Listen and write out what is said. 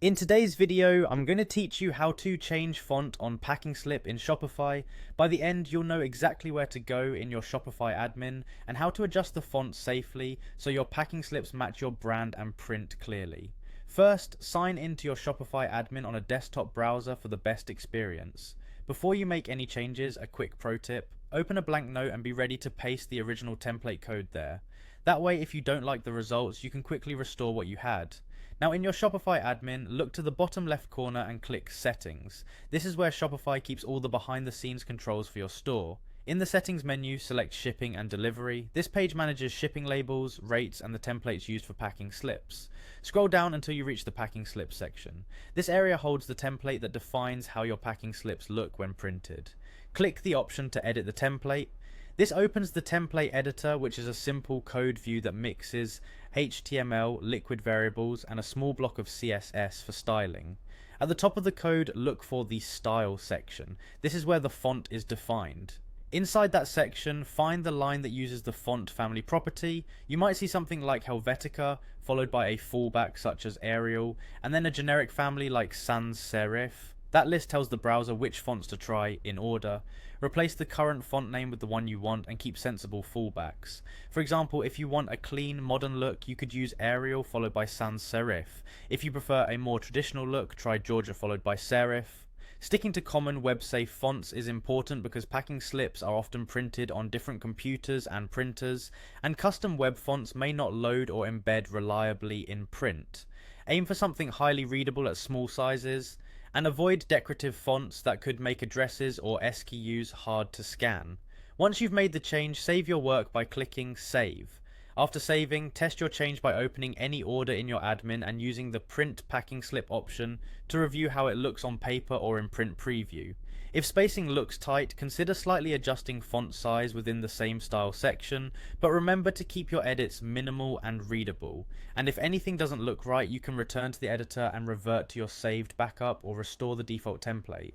In today's video, I'm going to teach you how to change font on packing slip in Shopify. By the end, you'll know exactly where to go in your Shopify admin and how to adjust the font safely so your packing slips match your brand and print clearly. First, sign into your Shopify admin on a desktop browser for the best experience. Before you make any changes, a quick pro tip: open a blank note and be ready to paste the original template code there. That way, if you don't like the results, you can quickly restore what you had. Now in your Shopify admin, look to the bottom left corner and click Settings. This is where Shopify keeps all the behind the scenes controls for your store. In the settings menu, select shipping and delivery. This page manages shipping labels, rates, and the templates used for packing slips. Scroll down until you reach the packing slips section. This area holds the template that defines how your packing slips look when printed. Click the option to edit the template. This opens the template editor, which is a simple code view that mixes HTML, liquid variables, and a small block of CSS for styling. At the top of the code, look for the style section. This is where the font is defined. Inside that section, find the line that uses the font family property. You might see something like Helvetica, followed by a fallback such as Arial, and then a generic family like sans serif. That list tells the browser which fonts to try in order. Replace the current font name with the one you want and keep sensible fallbacks. For example, if you want a clean, modern look, you could use Arial followed by sans serif. If you prefer a more traditional look, try Georgia followed by serif. Sticking to common web-safe fonts is important because packing slips are often printed on different computers and printers, and custom web fonts may not load or embed reliably in print. Aim for something highly readable at small sizes, and avoid decorative fonts that could make addresses or SKUs hard to scan. Once you've made the change, save your work by clicking Save. After saving, test your change by opening any order in your admin and using the Print Packing Slip option to review how it looks on paper or in print preview. If spacing looks tight, consider slightly adjusting font size within the same style section, but remember to keep your edits minimal and readable. And if anything doesn't look right, you can return to the editor and revert to your saved backup or restore the default template.